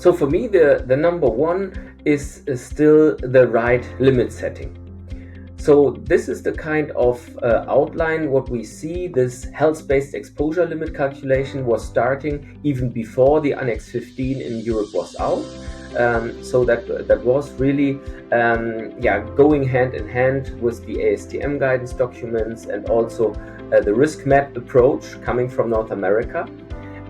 So for me, the number one is still the right limit setting. So this is the kind of outline what we see. This health-based exposure limit calculation was starting even before the Annex 15 in Europe was out. So that was really going hand in hand with the ASTM guidance documents and also the risk map approach coming from North America.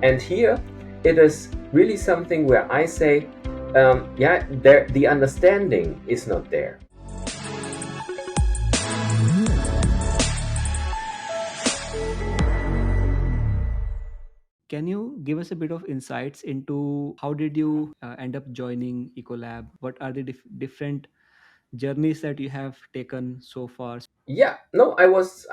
And here it is really something where I say, the understanding is not there. Can you give us a bit of insights into how did you end up joining Ecolab? What are the different journeys that you have taken so far? Yeah, no, I was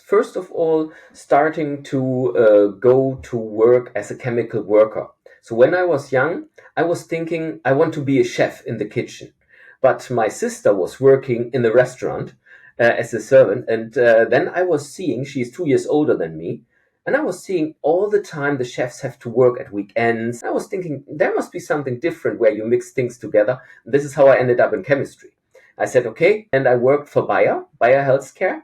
first of all starting to go to work as a chemical worker. So when I was young, I was thinking I want to be a chef in the kitchen, but my sister was working in the restaurant as a servant, and then I was seeing she's 2 years older than me, and I was seeing all the time the chefs have to work at weekends. I was thinking there must be something different where you mix things together. This is how I ended up in chemistry. I said, okay. And I worked for Bayer Healthcare,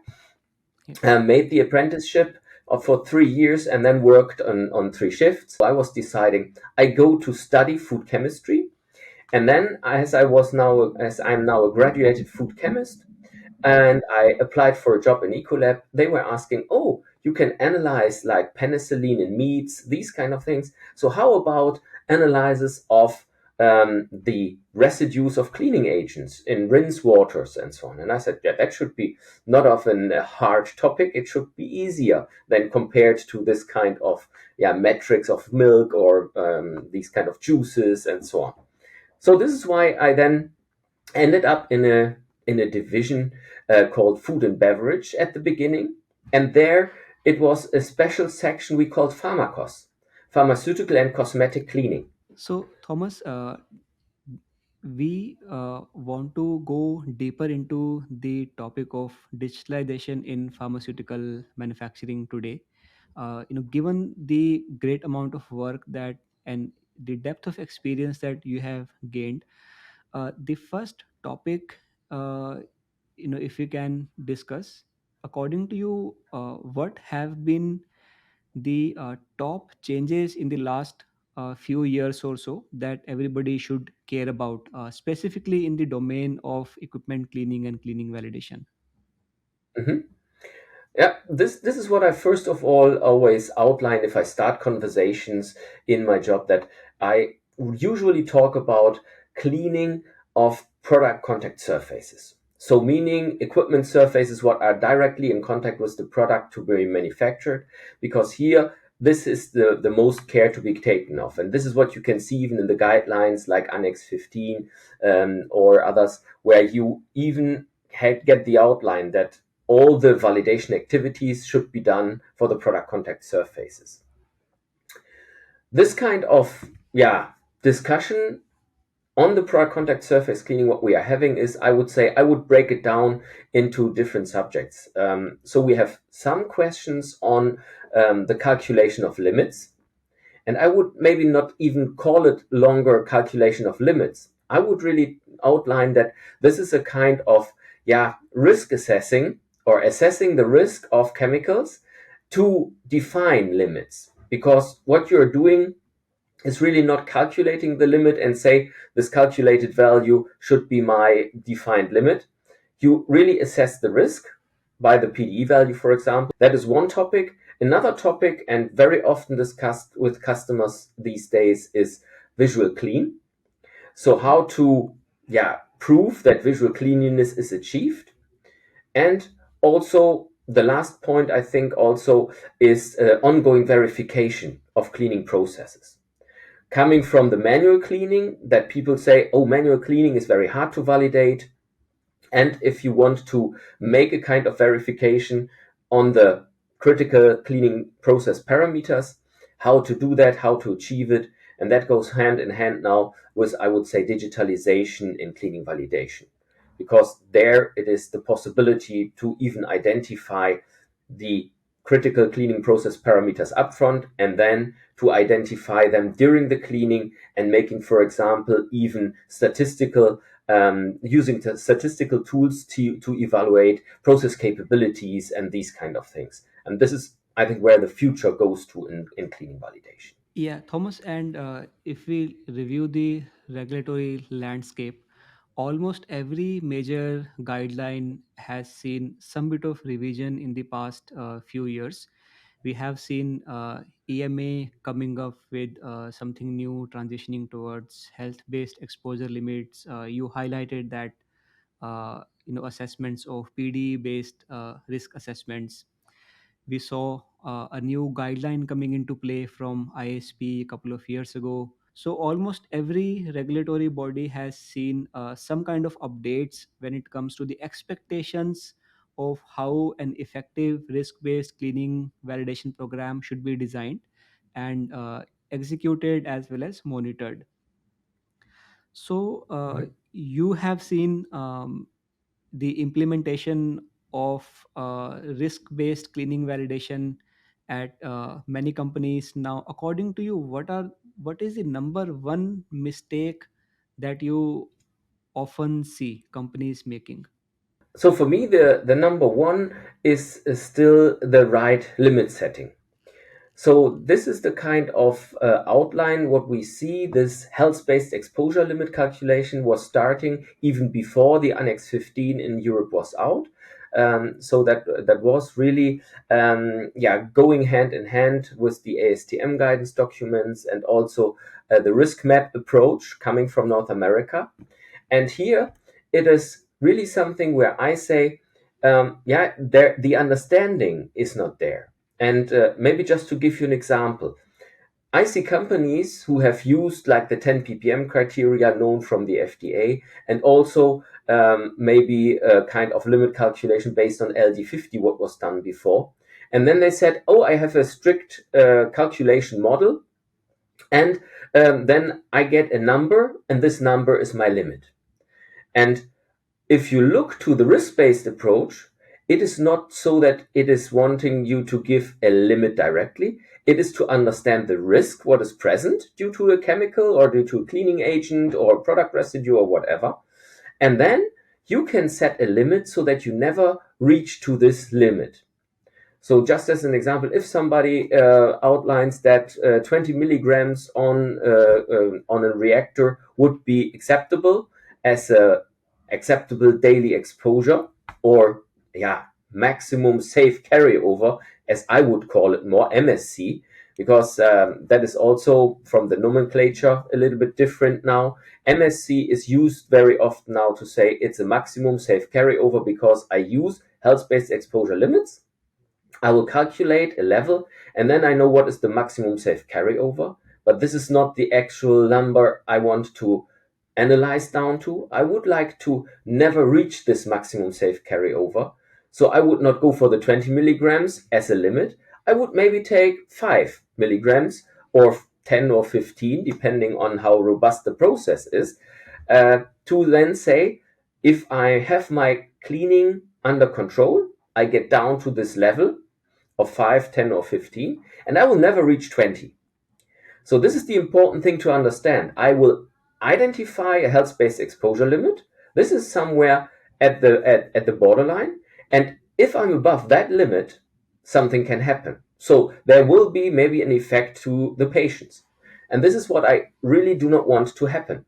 Yeah. made the apprenticeship for 3 years and then worked on three shifts. I was deciding I go to study food chemistry. And then as I'm now a graduated food chemist, and I applied for a job in Ecolab. They were asking, oh, you can analyze like penicillin in meats, these kind of things. So how about analysis of the residues of cleaning agents in rinse waters and so on? And I said, yeah, that should be not often a hard topic. It should be easier than compared to this kind of metrics of milk or these kind of juices and so on. So this is why I then ended up in a division called food and beverage at the beginning, and there it was a special section we called pharmacos, pharmaceutical and cosmetic cleaning. So, Thomas, we want to go deeper into the topic of digitalization in pharmaceutical manufacturing today. Given the great amount of work that and the depth of experience that you have gained, the first topic, if you can discuss, according to you, what have been the top changes in the last few years or so that everybody should care about, specifically in the domain of equipment cleaning and cleaning validation? Mhm. Yeah, this is what I first of all always outline if I start conversations in my job, that I usually talk about cleaning of product contact surfaces. So meaning equipment surfaces what are directly in contact with the product to be manufactured, because here this is the most care to be taken of. And this is what you can see even in the guidelines like Annex 15 or others, where you even get the outline that all the validation activities should be done for the product contact surfaces. This kind of discussion on the product contact surface cleaning, what we are having is, I would say, I would break it down into different subjects. So we have some questions on the calculation of limits, and I would maybe not even call it longer calculation of limits. I would really outline that this is a kind of risk assessing, or assessing the risk of chemicals to define limits. Because what you're doing is really not calculating the limit and say this calculated value should be my defined limit. You really assess the risk by the PDE value, for example. That is one topic. Another topic, and very often discussed with customers these days, is visual clean. So how to prove that visual cleanliness is achieved. And also the last point, I think, also is ongoing verification of cleaning processes. Coming from the manual cleaning, that people say, oh, manual cleaning is very hard to validate. And if you want to make a kind of verification on the critical cleaning process parameters, how to do that, how to achieve it. And that goes hand in hand now with, I would say, digitalization in cleaning validation. Because there it is the possibility to even identify the critical cleaning process parameters upfront, and then to identify them during the cleaning and making, for example, even statistical using statistical tools to evaluate process capabilities and these kind of things. And this is, I think, where the future goes to in cleaning validation. Yeah, Thomas, and if we review the regulatory landscape, almost every major guideline has seen some bit of revision in the past few years. We have seen EMA coming up with something new, transitioning towards health-based exposure limits. You highlighted that assessments of PD-based risk assessments. We saw a new guideline coming into play from ISP a couple of years ago. So almost every regulatory body has seen some kind of updates when it comes to the expectations of how an effective risk-based cleaning validation program should be designed and executed as well as monitored. So you have seen the implementation of risk-based cleaning validation at many companies now. According to you, what is the number one mistake that you often see companies making? So for me, the number one is still the right limit setting. So this is the kind of outline what we see. This health-based exposure limit calculation was starting even before the Annex 15 in Europe was out. So that was really going hand in hand with the ASTM guidance documents and also the risk map approach coming from North America. And here it is really something where I say, the understanding is not there. And maybe just to give you an example, I see companies who have used like the 10 ppm criteria known from the FDA, and also maybe a kind of limit calculation based on LD50, what was done before. And then they said, oh, I have a strict calculation model, and then I get a number, and this number is my limit. And if you look to the risk-based approach, it is not so that it is wanting you to give a limit directly. It is to understand the risk, what is present due to a chemical or due to a cleaning agent or product residue or whatever. And then you can set a limit so that you never reach to this limit. So just as an example, if somebody outlines that 20 milligrams on a reactor would be acceptable as a acceptable daily exposure, or maximum safe carryover, as I would call it more, MSC, because that is also from the nomenclature a little bit different now. MSC is used very often now to say it's a maximum safe carryover because I use health-based exposure limits. I will calculate a level, and then I know what is the maximum safe carryover. But this is not the actual number I want to analyze down to. I would like to never reach this maximum safe carryover. So I would not go for the 20 milligrams as a limit. I would maybe take 5 milligrams or 10 or 15, depending on how robust the process is, to then say, if I have my cleaning under control, I get down to this level of 5, 10, or 15, and I will never reach 20. So this is the important thing to understand. I will identify a health-based exposure limit. This is somewhere at the borderline. And if I'm above that limit, something can happen. So there will be maybe an effect to the patients. And this is what I really do not want to happen.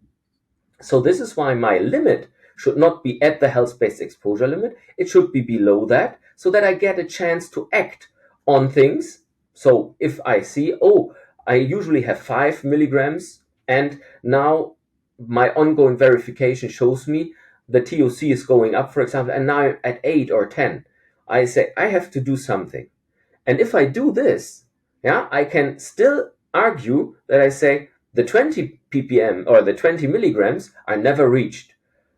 So this is why my limit should not be at the health-based exposure limit. It should be below that so that I get a chance to act on things. So if I see, oh, I usually have 5 milligrams, and now my ongoing verification shows me the TOC is going up, for example, and now I'm at 8 or 10. I say, I have to do something. And if I do this, I can still argue that I say the 20 ppm or the 20 milligrams are never reached.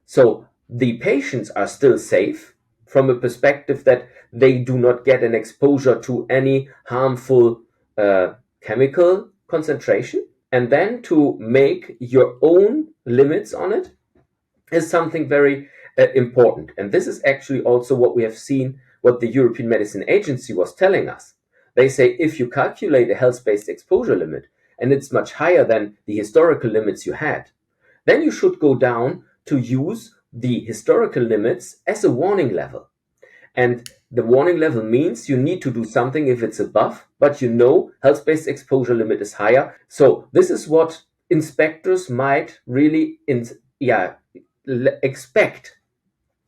So the patients are still safe from a perspective that they do not get an exposure to any harmful chemical concentration. And then to make your own limits on it is something very important. And this is actually also what we have seen, what the European Medicine Agency was telling us. They say if you calculate a health-based exposure limit and it's much higher than the historical limits you had, then you should go down to use the historical limits as a warning level. And the warning level means you need to do something if it's above, but you know health-based exposure limit is higher. So this is what inspectors might really expect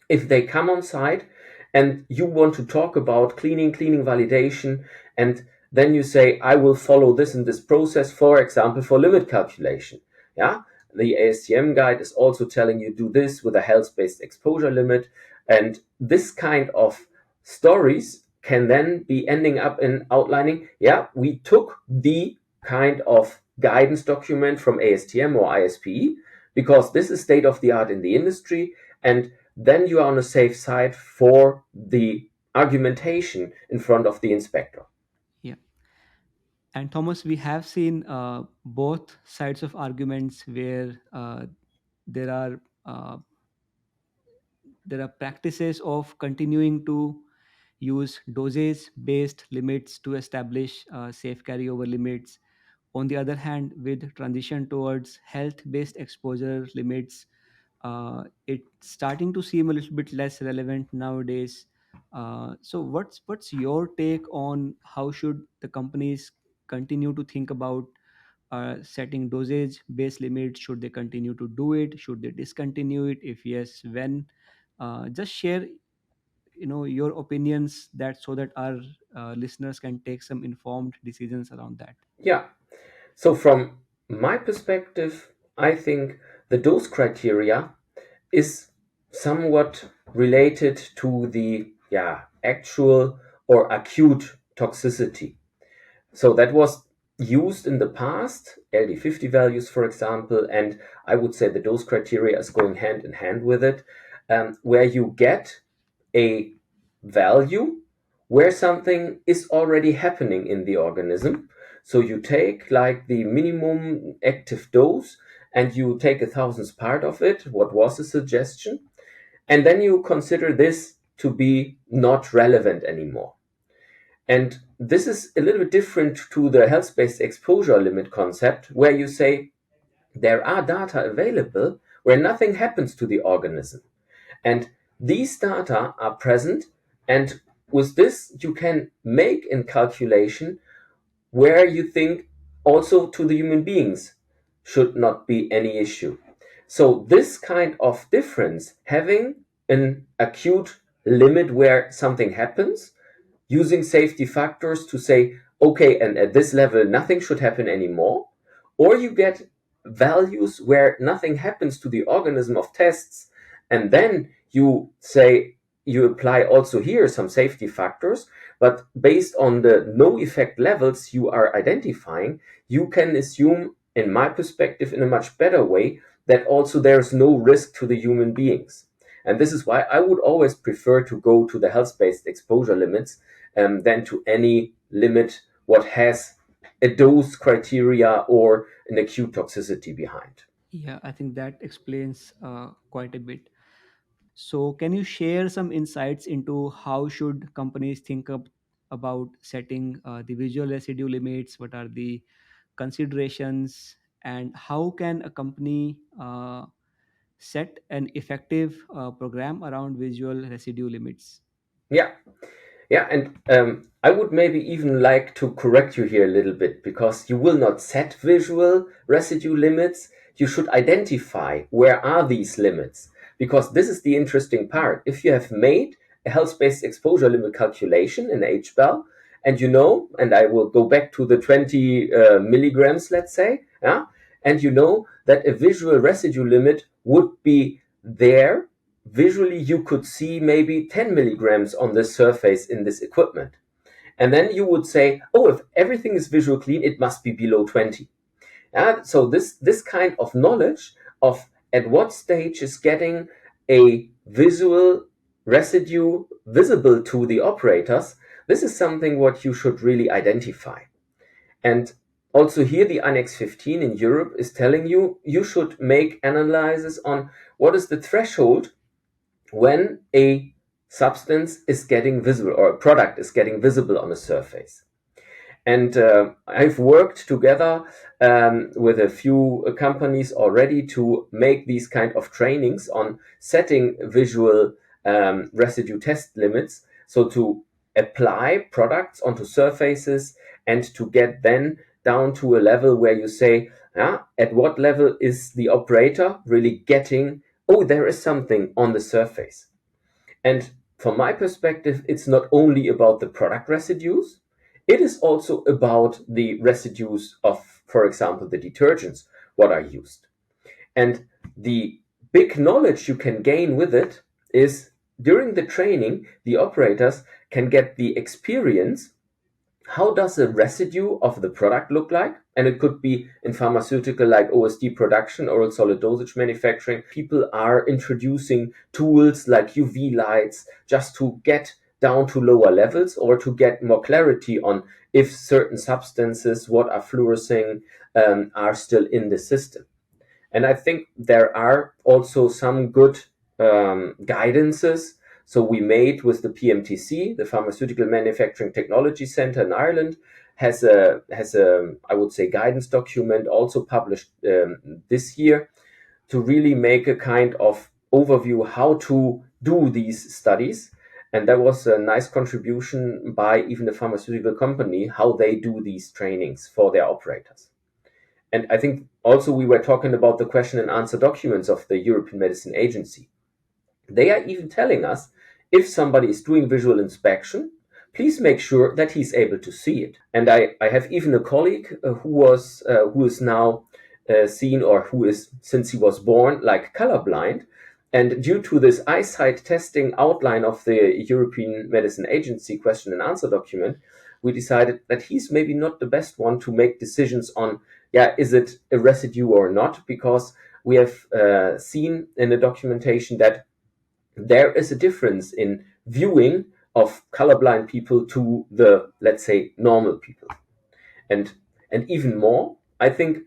if they come on site and you want to talk about cleaning validation, and then you say, I will follow this in this process, for example, for limit calculation. Yeah. The ASTM guide is also telling you do this with a health-based exposure limit. And this kind of stories can then be ending up in outlining, yeah, we took the kind of guidance document from ASTM or ISPE because this is state of the art in the industry, and then you are on a safe side for the argumentation in front of the inspector. Yeah. And Thomas, we have seen both sides of arguments where there are uh, there are practices of continuing to use dosage based limits to establish safe carryover limits. On the other hand, with transition towards health based exposure limits, it's starting to seem a little bit less relevant nowadays. So what's your take on how should the companies continue to think about setting dosage base limits? Should they continue to do it? Should they discontinue it? If yes, when? Just share your opinions, that so that our listeners can take some informed decisions around that. Yeah. So from my perspective, I think the dose criteria is somewhat related to the actual or acute toxicity. So that was used in the past, LD50 values, for example, and I would say the dose criteria is going hand in hand with it, where you get a value where something is already happening in the organism. So you take like the minimum active dose and you take a thousandth part of it, what was the suggestion, and then you consider this to be not relevant anymore. And this is a little bit different to the health-based exposure limit concept, where you say there are data available where nothing happens to the organism. And these data are present, and with this, you can make a calculation where you think also to the human beings should not be any issue. So, this kind of difference, having an acute limit where something happens, using safety factors to say, okay, and at this level, nothing should happen anymore. Or you get values where nothing happens to the organism of tests, and then you say you apply also here some safety factors, but based on the no effect levels you are identifying, you can assume, in my perspective, in a much better way, that also there's no risk to the human beings. And this is why I would always prefer to go to the health based exposure limits than to any limit what has a dose criteria or an acute toxicity behind. Yeah, I think that explains quite a bit. So can you share some insights into how should companies think about setting the visual residue limits? What are the considerations, and how can a company set an effective program around visual residue limits? Yeah, yeah, and I would maybe even like to correct you here a little bit because you will not set visual residue limits. You should identify where are these limits, because this is the interesting part. If you have made a health-based exposure limit calculation in HBEL, and you know, and I will go back to the 20 milligrams, let's say, yeah, and you know that a visual residue limit would be there. Visually you could see maybe 10 milligrams on this surface in this equipment. And then you would say, oh, if everything is visual clean, it must be below 20. So this kind of knowledge of at what stage is getting a visual residue visible to the operators, this is something what you should really identify. And also here the Annex 15 in Europe is telling you you should make analysis on what is the threshold when a substance is getting visible or a product is getting visible on a surface. And I've worked together with a few companies already to make these kind of trainings on setting visual residue test limits. So to apply products onto surfaces and to get then down to a level where you say, yeah, at what level is the operator really getting, oh, there is something on the surface. And from my perspective, it's not only about the product residues, it is also about the residues of, for example, the detergents, what are used. And the big knowledge you can gain with it is during the training, the operators can get the experience. How does the residue of the product look like? And it could be in pharmaceutical, like OSD production, oral solid dosage manufacturing. People are introducing tools like UV lights just to get down to lower levels or to get more clarity on if certain substances, what are fluorescing, are still in the system. And I think there are also some good guidances. So we made with the PMTC, the Pharmaceutical Manufacturing Technology Center in Ireland, has a I would say guidance document also published this year to really make a kind of overview how to do these studies. And that was a nice contribution by even the pharmaceutical company, how they do these trainings for their operators. And I think also we were talking about the question and answer documents of the European Medicine Agency. They are even telling us if somebody is doing visual inspection, please make sure that he's able to see it. And I have even a colleague who is now seen, or who is, since he was born, like colorblind. And due to this eyesight testing outline of the European Medicine Agency question and answer document, we decided that he's maybe not the best one to make decisions on, yeah, is it a residue or not? Because we have seen in the documentation that there is a difference in viewing of colorblind people to the, let's say, normal people. And and even more, I think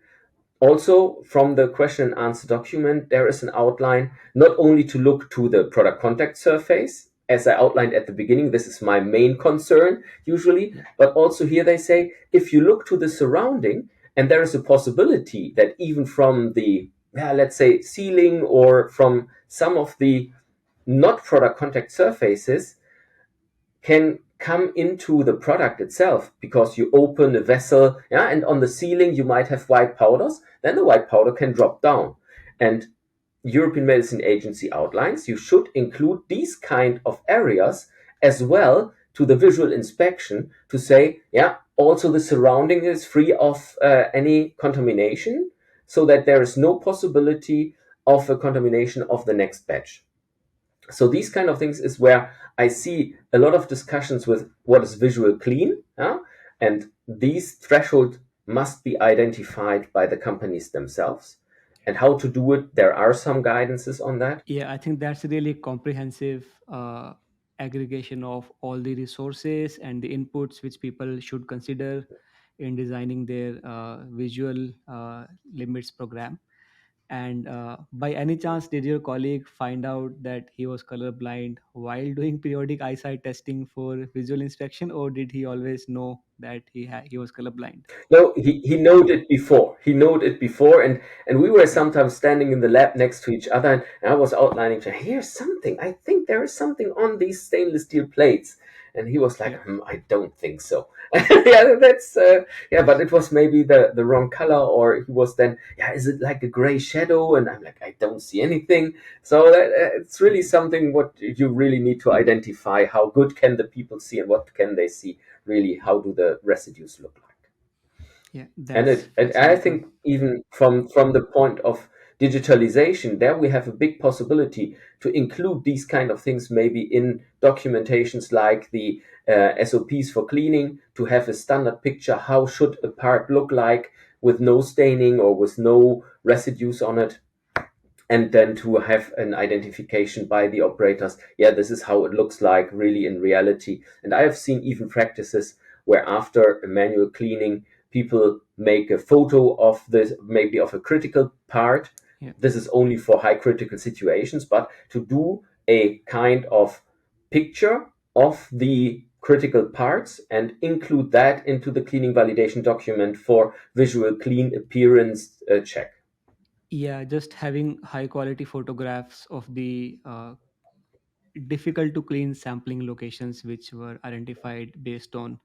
also from the question and answer document, there is an outline not only to look to the product contact surface, as I outlined at the beginning, this is my main concern usually, but also here they say if you look to the surrounding, and there is a possibility that even from the, yeah, let's say, ceiling or from some of the not product contact surfaces can come into the product itself, because you open a vessel, yeah, and on the ceiling you might have white powders, then the white powder can drop down. And European Medicine Agency outlines you should include these kind of areas as well to the visual inspection to say, yeah, also the surrounding is free of any contamination, so that there is no possibility of a contamination of the next batch. So these kind of things is where I see a lot of discussions with what is visual clean, yeah? And these thresholds must be identified by the companies themselves. And how to do it, there are some guidances on that. Yeah, I think that's a really comprehensive aggregation of all the resources and the inputs which people should consider in designing their visual limits program. And by any chance, did your colleague find out that he was colorblind while doing periodic eyesight testing for visual inspection, or did he always know that he was colorblind? No, he knowed it before. He knowed it before, and we were sometimes standing in the lab next to each other, and I was outlining to him, here's something. I think there is something on these stainless steel plates. And he was like, Yeah. I don't think so. Yeah, that's yeah, but it was maybe the wrong color, or he was then, yeah, is it like a gray shadow? And I'm like, I don't see anything. So it's really something what you really need to identify. How good can the people see, and what can they see? Really, how do the residues look like? Yeah, And that's and I fascinating. think even from the point of digitalization, there we have a big possibility to include these kind of things maybe in documentations like the SOPs for cleaning, to have a standard picture, how should a part look like with no staining or with no residues on it, and then to have an identification by the operators. Yeah, this is how it looks like really in reality. And I have seen even practices where after a manual cleaning, people make a photo of this, maybe of a critical part. Yeah. This is only for high critical situations, but to do a kind of picture of the critical parts and include that into the cleaning validation document for visual clean appearance check. Yeah, just having high quality photographs of the difficult to clean sampling locations which were identified based on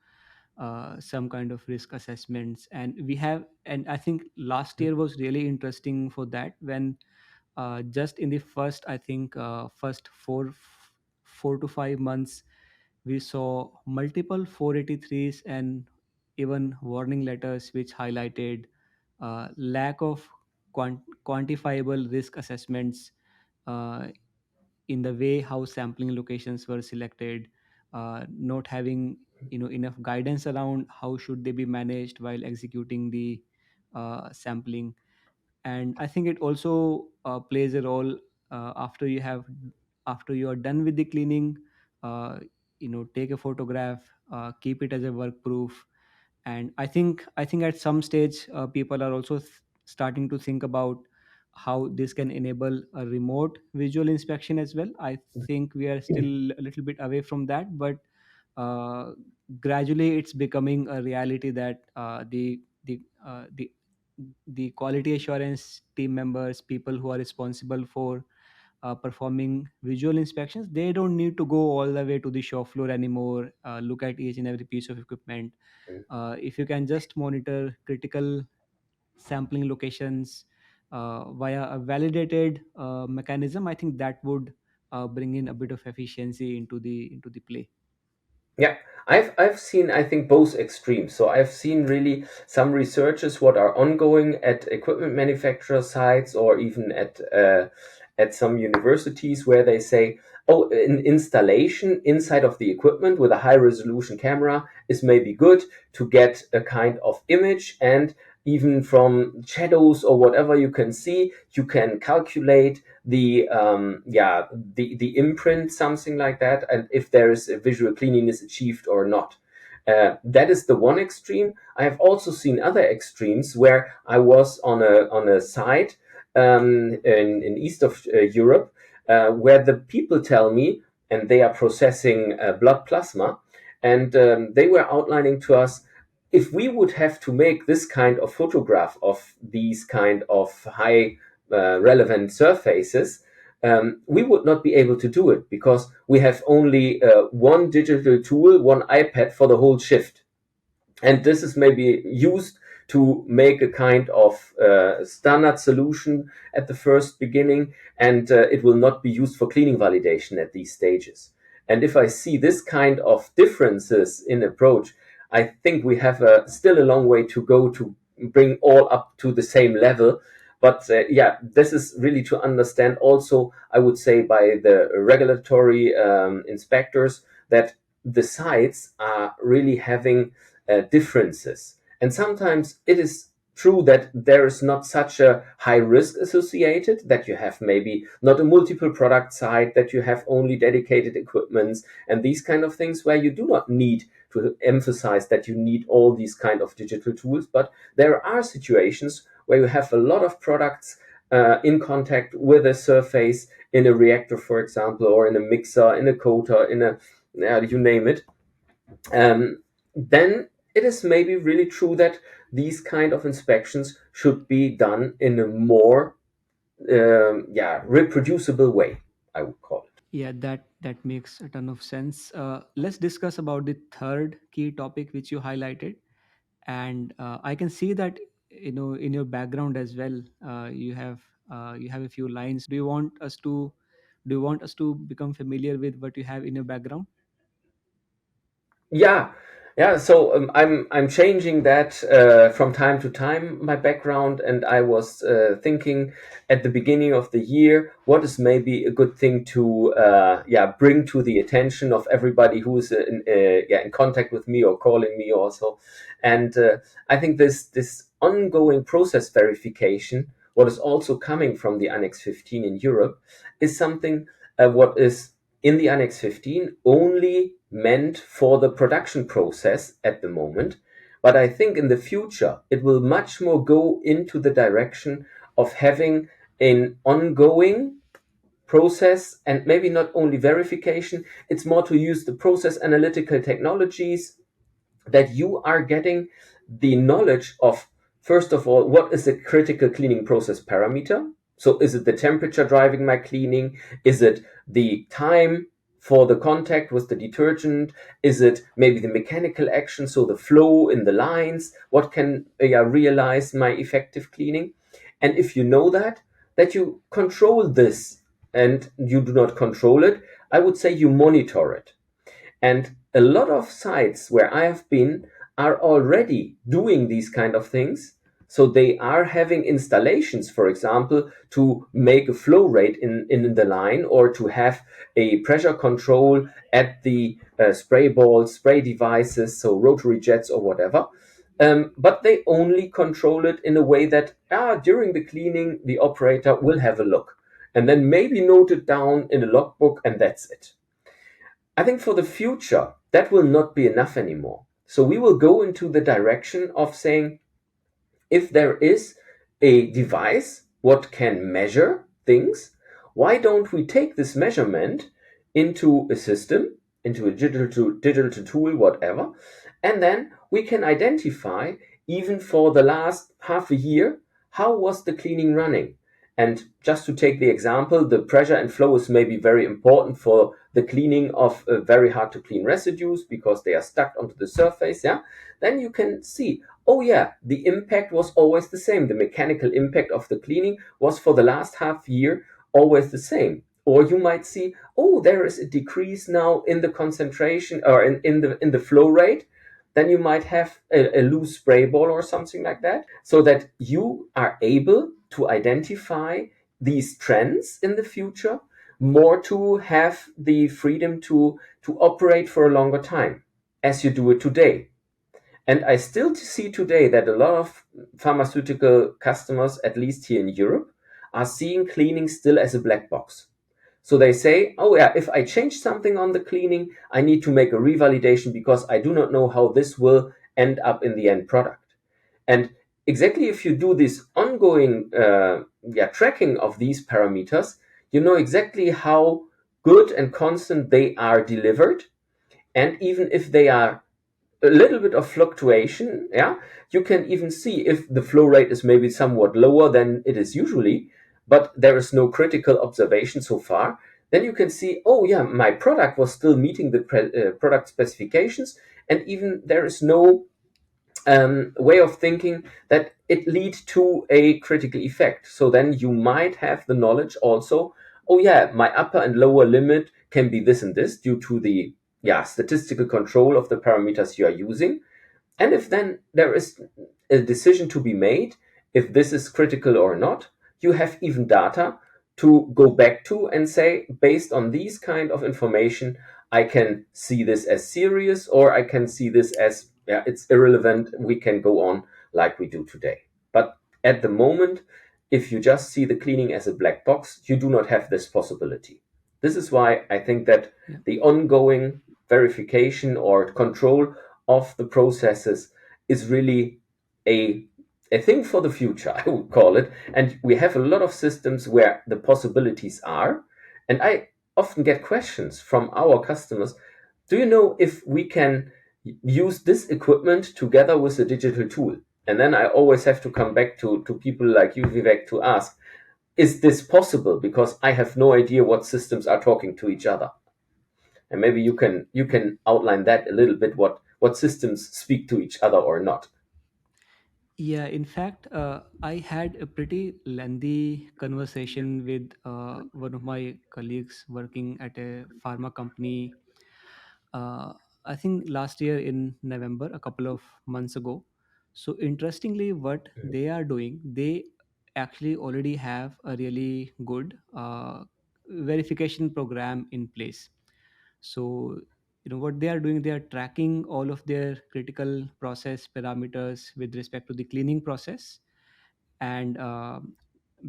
some kind of risk assessments. And we have, and I think last year was really interesting for that, when just in the first, I think first 4 to 5 months, we saw multiple 483s and even warning letters which highlighted lack of quantifiable risk assessments uh, in the way how sampling locations were selected, not having enough guidance around how should they be managed while executing the sampling. And I think it also plays a role after you have, after you are done with the cleaning, uh, take a photograph, keep it as a work proof. And I think at some stage people are also starting to think about how this can enable a remote visual inspection as well. I think we are still a little bit away from that, but uh, gradually it's becoming a reality that the quality assurance team members, people who are responsible for performing visual inspections, they don't need to go all the way to the shop floor anymore, look at each and every piece of equipment. If you can just monitor critical sampling locations via a validated mechanism, I think that would bring in a bit of efficiency into the play. Yeah, I've seen, I think, both extremes. So I've seen really some researches what are ongoing at equipment manufacturer sites or even at some universities where they say, oh, an installation inside of the equipment with a high resolution camera is maybe good to get a kind of image, and even from shadows or whatever you can see, you can calculate the imprint, something like that, and if there is a visual cleanliness achieved or not. That is the one extreme. I have also seen other extremes where I was on a site in east of Europe, where the people tell me, and they are processing blood plasma, and they were outlining to us, if we would have to make this kind of photograph of these kind of high relevant surfaces, we would not be able to do it because we have only one digital tool, one iPad for the whole shift. And this is maybe used to make a kind of standard solution at the first beginning, and it will not be used for cleaning validation at these stages. And if I see this kind of differences in approach, I think we have still a long way to go to bring all up to the same level. But yeah, this is really to understand also, I would say, by the regulatory inspectors, that the sites are really having differences. And sometimes it is true that there is not such a high risk associated, that you have maybe not a multiple product site, that you have only dedicated equipments and these kind of things, where you do not need to emphasize that you need all these kind of digital tools. But there are situations where you have a lot of products in contact with a surface in a reactor, for example, or in a mixer, in a coater, in a, you name it. Then it is maybe really true that these kind of inspections should be done in a more reproducible way, I would call it. Yeah, that makes a ton of sense. Let's discuss about the third key topic which you highlighted. And I can see that in your background as well, you have a few lines. Do you want us to become familiar with what you have in your background? Yeah, yeah. So I'm changing that from time to time, my background, and I was thinking at the beginning of the year, what is maybe a good thing to bring to the attention of everybody who is in contact with me or calling me also, and I think this ongoing process verification, what is also coming from the Annex 15 in Europe, is something what is in the Annex 15 only meant for the production process at the moment. But I think in the future, it will much more go into the direction of having an ongoing process, and maybe not only verification, it's more to use the process analytical technologies, that you are getting the knowledge of, first of all, what is the critical cleaning process parameter. So is it the temperature driving my cleaning? Is it the time for the contact with the detergent? Is it maybe the mechanical action, so the flow in the lines? What can realize my effective cleaning? And if you know that you control this, and you do not control it, I would say you monitor it. And a lot of sites where I have been are already doing these kind of things. So they are having installations, for example, to make a flow rate in the line, or to have a pressure control at the spray balls, spray devices, so rotary jets or whatever. But they only control it in a way that during the cleaning, the operator will have a look and then maybe note it down in a logbook, and that's it. I think for the future, that will not be enough anymore. So we will go into the direction of saying, if there is a device what can measure things, why don't we take this measurement into a system, into a digital tool, whatever, and then we can identify, even for the last half a year, how was the cleaning running. And just to take the example, the pressure and flow is maybe very important for the cleaning of very hard to clean residues because they are stuck onto the surface. Yeah, then you can see, oh yeah, the impact was always the same. The mechanical impact of the cleaning was for the last half year always the same. Or you might see, oh, there is a decrease now in the concentration, or in the flow rate. Then you might have a loose spray ball or something like that, so that you are able to identify these trends in the future, more to have the freedom to operate for a longer time as you do it today. And I still see today that a lot of pharmaceutical customers, at least here in Europe, are seeing cleaning still as a black box. So they say, oh yeah, if I change something on the cleaning, I need to make a revalidation because I do not know how this will end up in the end product. And exactly, if you do this ongoing tracking of these parameters, you know exactly how good and constant they are delivered. And even if they are a little bit of fluctuation, yeah, you can even see if the flow rate is maybe somewhat lower than it is usually, but there is no critical observation so far. Then you can see, oh yeah, my product was still meeting the product specifications, and even there is no way of thinking that it lead to a critical effect. So then you might have the knowledge also, oh yeah, my upper and lower limit can be this and this due to the statistical control of the parameters you are using. And if then there is a decision to be made, if this is critical or not, you have even data to go back to and say, based on these kind of information, I can see this as serious, or I can see this as, yeah, it's irrelevant. We can go on like we do today. But at the moment, if you just see the cleaning as a black box, you do not have this possibility. This is why I think that Yeah. the ongoing verification or control of the processes is really a a thing for the future, I would call it. And we have a lot of systems where the possibilities are. And I often get questions from our customers. Do you know if we can use this equipment together with a digital tool? And then I always have to come back to people like you, Vivek, to ask, is this possible? Because I have no idea what systems are talking to each other. And maybe you can outline that a little bit, what systems speak to each other or not. Yeah, in fact, I had a pretty lengthy conversation with one of my colleagues working at a pharma company. Uh, I think last year in November, a couple of months ago. So, interestingly, what they are doing, they actually already have a really good verification program in place. So, what they are doing, they are tracking all of their critical process parameters with respect to the cleaning process. And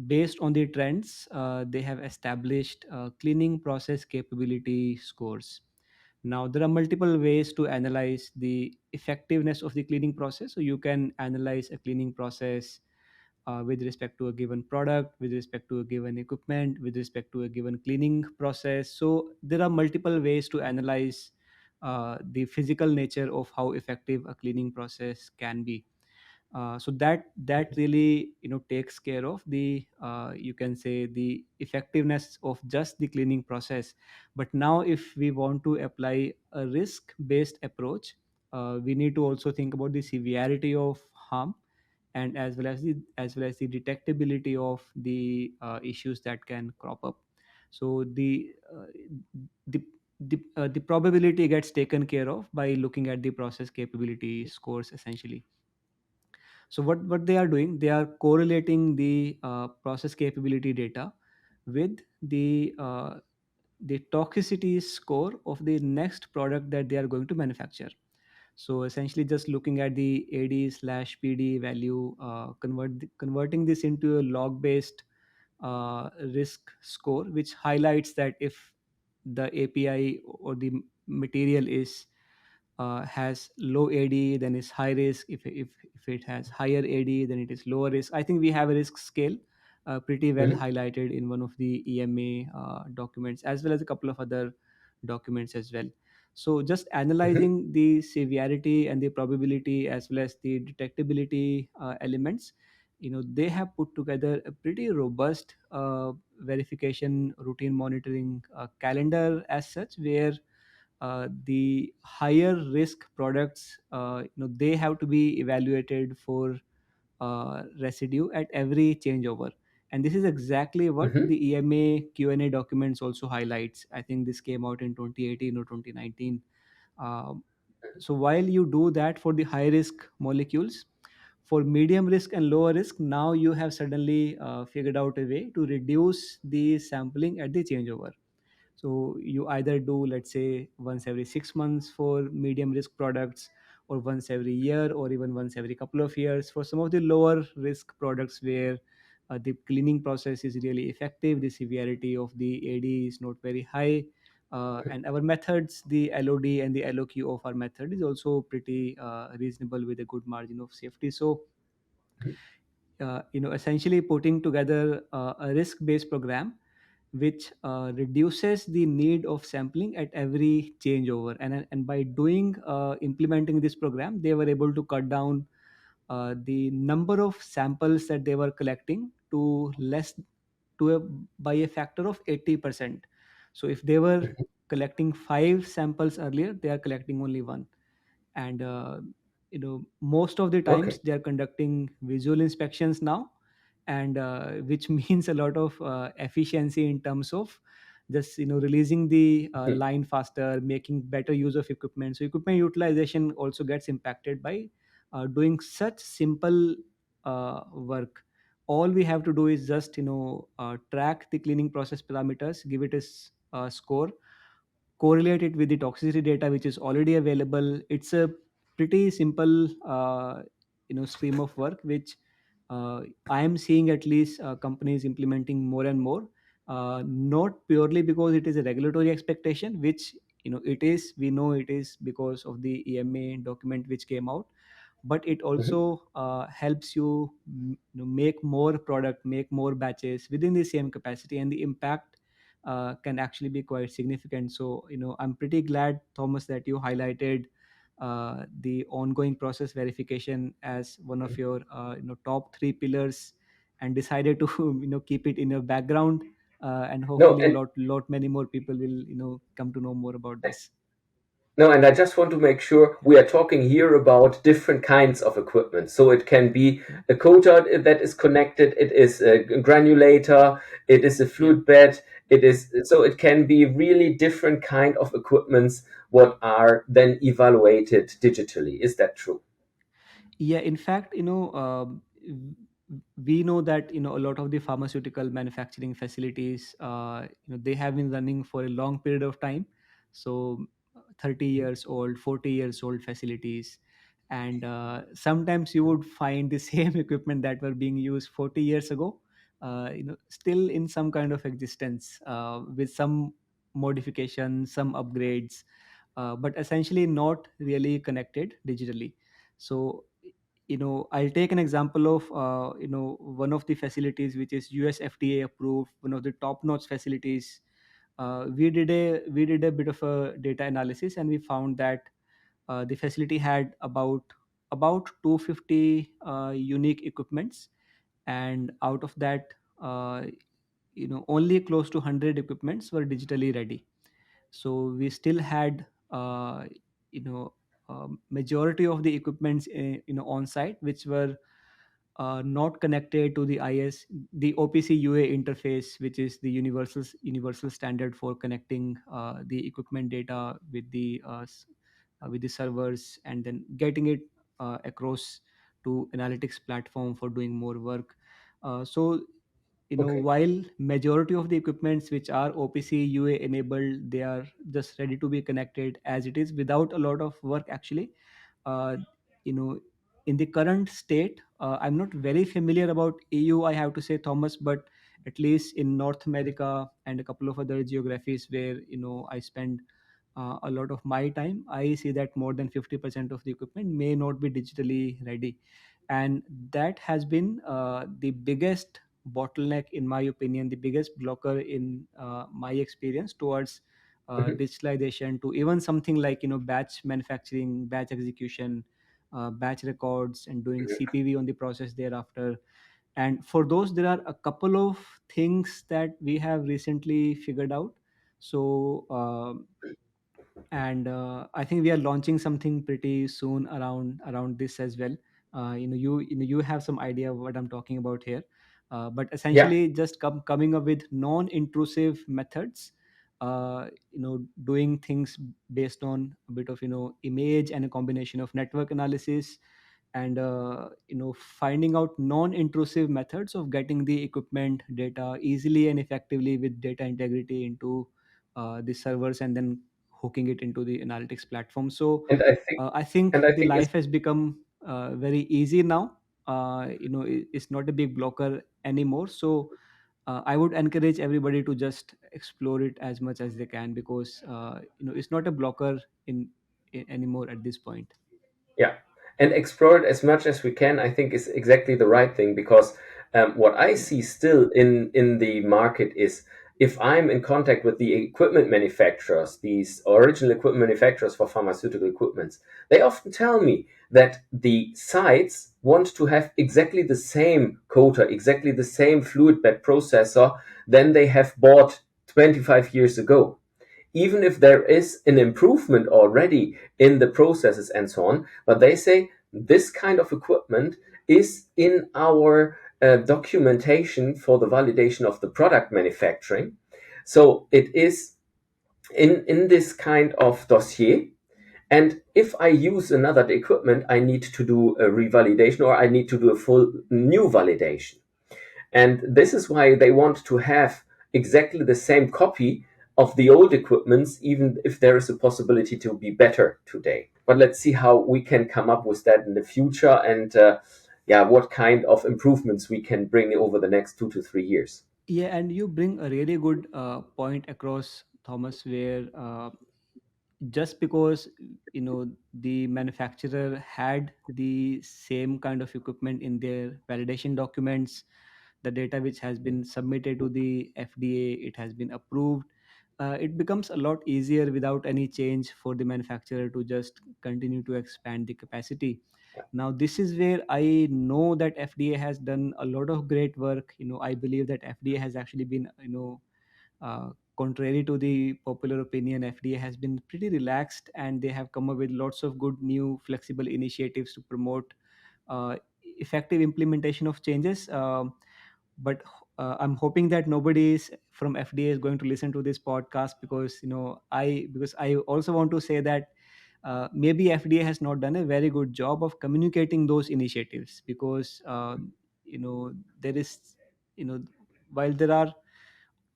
based on the trends, they have established cleaning process capability scores. Now, there are multiple ways to analyze the effectiveness of the cleaning process. So, you can analyze a cleaning process with respect to a given product, with respect to a given equipment, with respect to a given cleaning process. So there are multiple ways to analyze the physical nature of how effective a cleaning process can be. So that really takes care of the you can say the effectiveness of just the cleaning process. But now if we want to apply a risk based approach, we need to also think about the severity of harm, and as well as the detectability of the issues that can crop up. So the probability gets taken care of by looking at the process capability scores essentially. So what they are doing, they are correlating the process capability data with the toxicity score of the next product that they are going to manufacture. So essentially just looking at the AD/PD value, converting this into a log based risk score, which highlights that if the API or the material is has low AD, then it's high risk. If it has higher AD, then it is lower risk. I think we have a risk scale pretty well Mhm. highlighted in one of the EMA documents, as well as a couple of other documents as well. So just Mhm. analyzing the severity and the probability as well as the detectability elements, they have put together a pretty robust verification routine monitoring calendar as such, where the higher risk products, they have to be evaluated for residue at every changeover. And this is exactly what Mhm. the EMA Q&A documents also highlights. I think this came out in 2018 or 2019. um, so while you do that for the high risk molecules, for medium risk and lower risk, now you have suddenly figured out a way to reduce the sampling at the changeover. So you either do, let's say, once every 6 months for medium risk products, or once every year, or even once every couple of years for some of the lower risk products where the cleaning process is really effective, the severity of the AD is not very high, and our methods, the LOD and the LOQ of our method is also pretty reasonable with a good margin of safety. So essentially putting together a risk based program which reduces the need of sampling at every changeover. And by doing implementing this program, they were able to cut down the number of samples that they were collecting to less, by a factor of 80%. So if they were Mhm. collecting 5 samples earlier, they are collecting only one. And most of the Okay. times they are conducting visual inspections now, and which means a lot of efficiency in terms of just releasing the Mhm. line faster, making better use of equipment. So equipment utilization also gets impacted by doing such simple work. All we have to do is just track the cleaning process parameters, give it a score, correlate it with the toxicity data which is already available. It's a pretty simple stream of work which I am seeing at least companies implementing more and more, not purely because it is a regulatory expectation, which it is, we know it is because of the EMA document which came out, but it Mhm. also helps you, make more product, make more batches within the same capacity, and the impact can actually be quite significant. So I'm pretty glad, Thomas, that you highlighted the ongoing process verification as one of Mhm. your top three pillars, and decided to keep it in your background, and No, hopefully a and lot many more people will come to know more about this. No, and I just want to make sure we are talking here about different kinds of equipment. So it can be Yeah, a coater that is connected, it is a granulator, it is a yeah. fluid bed, it is so it can be really different kind of equipments what are then evaluated digitally. Is that true? Yeah, in fact, we know that a lot of the pharmaceutical manufacturing facilities, they have been running for a long period of time. So 30 years old, 40 years old facilities, and sometimes you would find the same equipment that were being used 40 years ago, still in some kind of existence, with some modifications, some upgrades, but essentially not really connected digitally. So I'll take an example of one of the facilities which is US FDA approved, one of the top notch facilities. We did a bit of a data analysis, and we found that the facility had about 250 unique equipments, and out of that, only close to 100 equipments were digitally ready. So we still had you know majority of the equipments on site which were not connected to the the OPC UA interface, which is the universal standard for connecting the equipment data with the servers, and then getting it across to analytics platform for doing more work. So Okay. while majority of the equipments which are OPC UA enabled, they are just ready to be connected as it is without a lot of work actually. uh, you know in the current state, I'm not very familiar about EU, I have to say, Thomas, but at least in North America and a couple of other geographies where I spend a lot of my time, I see that more than 50% of the equipment may not be digitally ready. And that has been the biggest bottleneck, in my opinion, the biggest blocker in my experience towards Hmm. digitalization, to even something like batch manufacturing, batch execution, batch records, and doing CPV on the process thereafter. And for those, there are a couple of things that we have recently figured out. So and I think we are launching something pretty soon around this as well. You have some idea of what I'm talking about here. But Yeah. essentially just coming up with non-intrusive methods, doing things based on a bit of image and a combination of network analysis, and finding out non-intrusive methods of getting the equipment data easily and effectively with data integrity into the servers, and then hooking it into the analytics platform. So And I think, I think and I the think it's, life has become very easy now. It's not a big blocker anymore. So I would encourage everybody to just explore it as much as they can, because it's not a blocker in anymore at this point. yeah, and explore it as much as we can, I think, is exactly the right thing, because what I Yeah. see still in the market is, if I'm in contact with the equipment manufacturers, these original equipment manufacturers for pharmaceutical equipments, they often tell me that the sites want to have exactly the same coater, exactly the same fluid bed processor than they have bought 25 years ago, even if there is an improvement already in the processes and so on. But they say this kind of equipment is in our documentation for the validation of the product manufacturing. So it is in this kind of dossier. And if I use another equipment, I need to do a revalidation, or I need to do a full new validation. And this is why they want to have exactly the same copy of the old equipments, even if there is a possibility to be better today. But let's see how we can come up with that in the future, and yeah, what kind of improvements we can bring over the next 2 to 3 years. Yeah, and you bring a really good point across, Thomas, where just because the manufacturer had the same kind of equipment in their validation documents, the data which has been submitted to the FDA, it has been approved, it becomes a lot easier without any change for the manufacturer to just continue to expand the capacity. Now this is where I know that FDA has done a lot of great work. I believe that FDA has actually been contrary to the popular opinion, FDA has been pretty relaxed, and they have come up with lots of good new flexible initiatives to promote effective implementation of changes. But I'm hoping that nobody from FDA is going to listen to this podcast, because I also want to say that maybe FDA has not done a very good job of communicating those initiatives, because there is while there are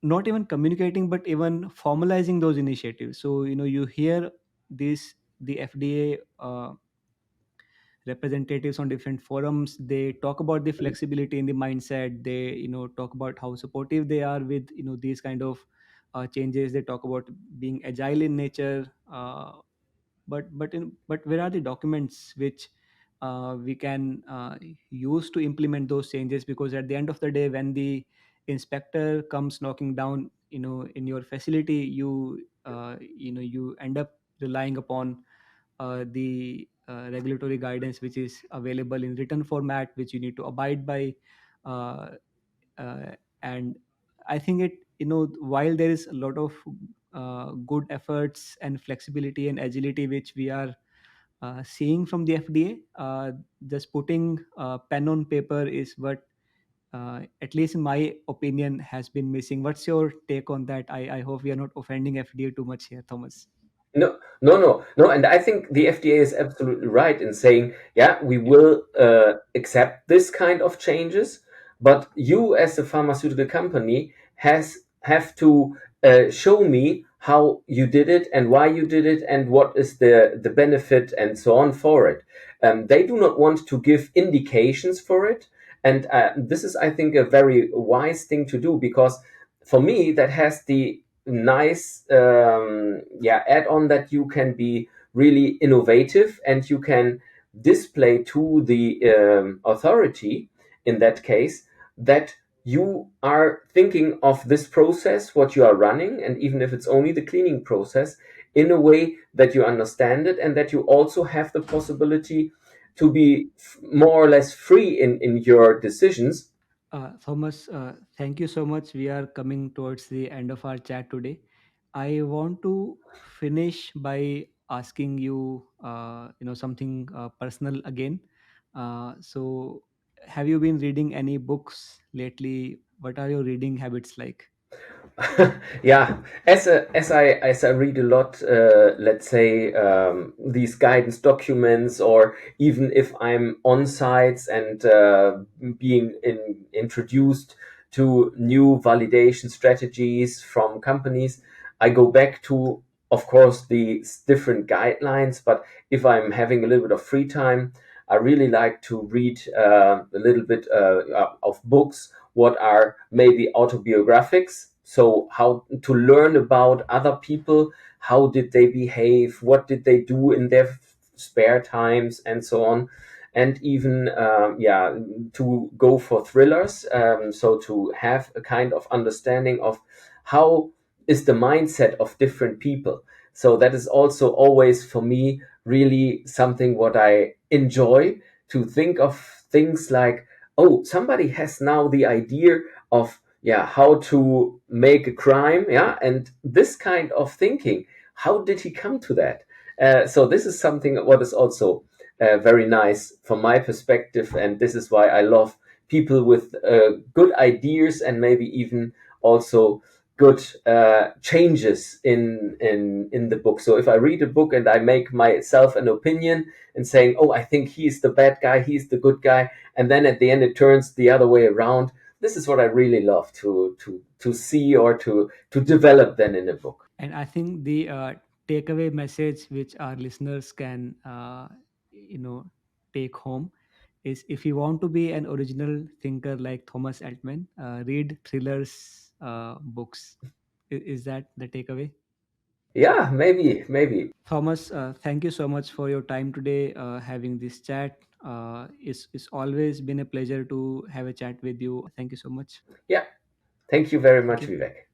not even communicating but even formalizing those initiatives. So you hear this the FDA representatives on different forums, they talk about the flexibility in the mindset, they talk about how supportive they are with these kind of changes, they talk about being agile in nature, but where are the documents which we can use to implement those changes, because at the end of the day, when the inspector comes knocking down, in your facility, you end up relying upon the regulatory guidance which is available in written format, which you need to abide by. uh, and I think it, while there is a lot of good efforts and flexibility and agility which we are seeing from the FDA, just putting pen on paper is what, at least in my opinion, has been missing. What's your take on that? I hope we are not offending FDA too much here, Thomas. No, no, no, no. And I think the FDA is absolutely right in saying, yeah, we will accept this kind of changes, but you, as a pharmaceutical company, has have to show me how you did it and why you did it and what is the benefit and so on for it. They do not want to give indications for it, and this is, I think, a very wise thing to do, because for me that has the nice add on that you can be really innovative and you can display to the authority in that case that you are thinking of this process what you are running, and even if it's only the cleaning process, in a way that you understand it and that you also have the possibility to be more or less free in your decisions. Thomas, thank you so much. We are coming towards the end of our chat today. I want to finish by asking you, something personal again. So, have you been reading any books lately? What are your reading habits like? Yeah, as I read a lot, let's say these guidance documents, or even if I'm on sites and being introduced to new validation strategies from companies, I go back to, of course, the different guidelines. But if I'm having a little bit of free time, I really like to read a little bit of books what are maybe autobiographics. So how to learn about other people, how did they behave, what did they do in their spare times, and so on. And even to go for thrillers. So to have a kind of understanding of how is the mindset of different people. So that is also always for me really something what I enjoy, to think of things like, oh, somebody has now the idea of, yeah, how to make a crime, yeah, and this kind of thinking, how did he come to that? So this is something what is also very nice from my perspective, and this is why I love people with good ideas and maybe even also good changes in the book. So if I read a book and I make myself an opinion and saying, oh, I think he's the bad guy, he's the good guy, and then at the end it turns the other way around. This is what I really love to see or to develop then in a book. And I think the takeaway message which our listeners can, take home is, if you want to be an original thinker like Thomas Altman, read thrillers books. Is that the takeaway? Yeah, maybe. Thomas, thank you so much for your time today, having this chat. It's always been a pleasure to have a chat with you. Thank you so much. Yeah, thank you very Thank much, you. Vivek.